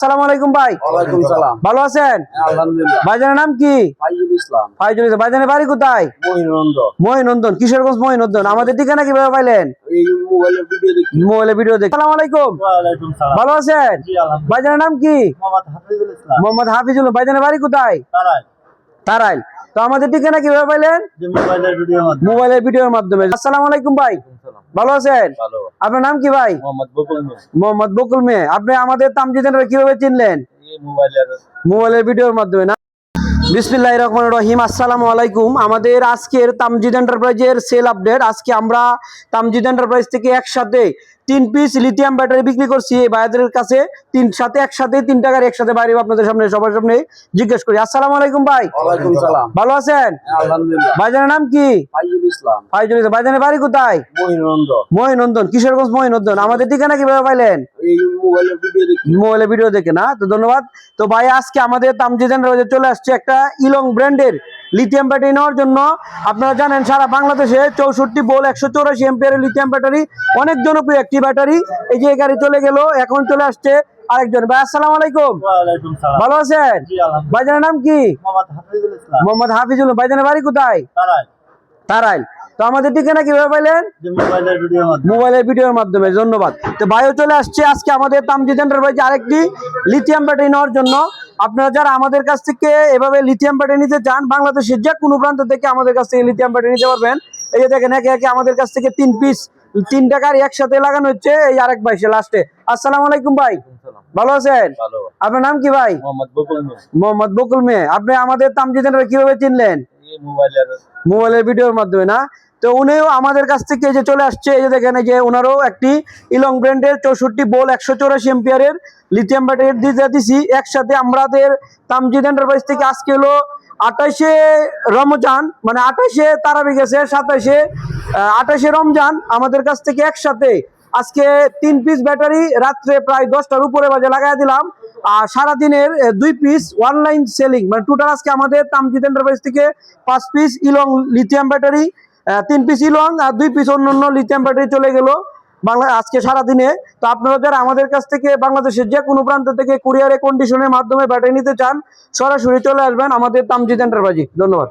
আসসালামু আলাইকুম ভাই। ওয়ালাইকুম সালাম। ভালো আছেন? আলহামদুলিল্লাহ। ভাইজানের নাম কি? ফাইজুল ইসলাম। ফাইজুল ইসলাম। ভাইজানের বাড়ি কোথায়? মহিনন্দন। মহিনন্দন। কিশোরগঞ্জ মহিনন্দন। আমাদের ঠিকানা কিভাবে পাইলেন? এই মোবাইলের ভিডিও দেখি। মোবাইলে ভিডিও দেখে। আসসালামু আলাইকুম। ওয়ালাইকুম সালাম। ভালো আছেন? জি আলহামদুলিল্লাহ। ভাইজানের নাম কি? মোহাম্মদ হাফিজুল ইসলাম। মোহাম্মদ হাফিজুল। ভাইজানের বাড়ি কোথায়? তারাই। তারাইল। তো আমাদের ঠিকানা কিভাবে পাইলেন? যে মোবাইলের ভিডিওর মাধ্যমে। মোবাইলের ভিডিওর মাধ্যমে। আসসালামু আলাইকুম ভাই। ভালো আছেন? ভালো। আপনার নাম কি ভাই? মোহাম্মদ বকুল মিয়া। মোহাম্মদ বকুল মিয়া। আপনি আমাদের তামজিদের কিভাবে চিনলেন? এই মোবাইলের ভিডিওর মাধ্যমে না? বিসমিল্লাহির রহমানির রহিম। আসসালামু আলাইকুম। আমাদের আজকের তামজিদ এন্টারপ্রাইজের সেল আপডেট। আজকে আমরা তামজিদ এন্টারপ্রাইজ থেকে একসাথে 3 পিস লিথিয়াম ব্যাটারি বিক্রি করছি এই ভাইদের কাছে। একসাথে 3 টাকার একসাথে বাইরে আপনাদের সামনে সবার সামনে জিজ্ঞেস করি। আসসালামু আলাইকুম ভাই। ওয়ালাইকুম সালাম। ভালো আছেন? আলহামদুলিল্লাহ। ভাইজানের নাম কি? ফাইজুল ইসলাম। ফাইজুল ইসলাম। ভাইজানের বাড়ি কোথায়? মহিনন্দন। মহিনন্দন। কিশোরগঞ্জ মহিনন্দন। আমাদের ঠিকানা কিভাবে পাইলেন? এই মোবাইলের ভিডিও দেখি। মোবাইলে ভিডিও দেখে না? তো ধন্যবাদ। তো ভাই আজকে আমাদের তামজিদ এন্টারপ্রাইজে চলে আসছে একটা ইলং ব্র্যান্ডের লিথিয়াম ব্যাটারি নেওয়ার জন্য। আপনারা জানেন সারা বাংলাদেশে 64 ভোল্ট 184 এম্পিয়ারের লিথিয়াম ব্যাটারি অনেক জনপ্রিয় একটি ব্যাটারি। এই যে গাড়ি চলে গেল, এখন চলে আসছে আরেকজন ভাই। আসসালামু আলাইকুম। ওয়ালাইকুম সালাম। ভালো আছেন? জি আলহামদুলিল্লাহ। ভাইজানের নাম কি? মোহাম্মদ হাফিজুল ইসলাম। মোহাম্মদ হাফিজুল। ভাইজানের বাড়ি কোথায়? তারাই। তারাইল। তো আমাদের ঠিকানা কিভাবে পাইলেন? যে মোবাইলের ভিডিওর মাধ্যমে। মোবাইলের ভিডিওর মাধ্যমে। ধন্যবাদ। তো ভাইও চলে আসছে আজকে আমাদের তামজিদ এন্টারপ্রাইজে আরেকটি লিথিয়াম ব্যাটারি নেওয়ার জন্য। আপনারা যারা আমাদের কাছ থেকে এভাবে লিথিয়াম ব্যাটারি নিতে চান, বাংলাদেশের যে কোনো প্রান্ত থেকে আমাদের কাছ থেকে লিথিয়াম ব্যাটারি নিতে পারবেন। এই যে দেখেন একে একে আমাদের কাছ থেকে 3 পিস 3 টাকার একসাথে লাগানো হচ্ছে। এই আরেক ভাই সে লাস্টে। আসসালামু আলাইকুম ভাই। ভালো আছেন? ভালো। আপনার নাম কি ভাই? মোহাম্মদ বকুল মিয়া। মোহাম্মদ বকুল মিয়া। আপনি আমাদের তামজিদ এন্টারপ্রাইজ কিভাবে চিনলেন? এই মোবাইলের ভিডিওর মাধ্যমে না? তো উনিও আমাদের কাছ থেকে এই যে চলে আসছে। এই যে দেখেন এই যে ওনারও একটি ইলং ব্র্যান্ডের 64 ভোল্ট 184 এম্পিয়ারের লিথিয়াম ব্যাটারি দিছি একসাথে। আমাদের তামজিদ এন্টারপ্রাইজ থেকে আজকে হলো 28শে রমজান, মানে 28শে তারাবি গেছে, 28শে রমজান। আমাদের কাছ থেকে একসাথে আজকে 3 পিস ব্যাটারি রাত্রে প্রায় 10টার উপরে বাজে লাগাই দিলাম। আর সারাদিনের 2 পিস অনলাইন সেলিং, মানে টোটাল আজকে আমাদের তামজিদ এন্টারপ্রাইজ থেকে 5 পিস ইলং লিথিয়াম ব্যাটারি, 3 পিস ইলং আর 2 পিস অন্যান্য লিথিয়াম ব্যাটারি চলে গেল বাংলা আজকে সারাদিনে। তো আপনারা যারা আমাদের কাছ থেকে বাংলাদেশের যে কোনো প্রান্ত থেকে কুরিয়ারে কন্ডিশনের মাধ্যমে ব্যাটারি নিতে চান, সরাসরি চলে আসবেন আমাদের তামজিদ এন্টারপ্রাইজে। ধন্যবাদ।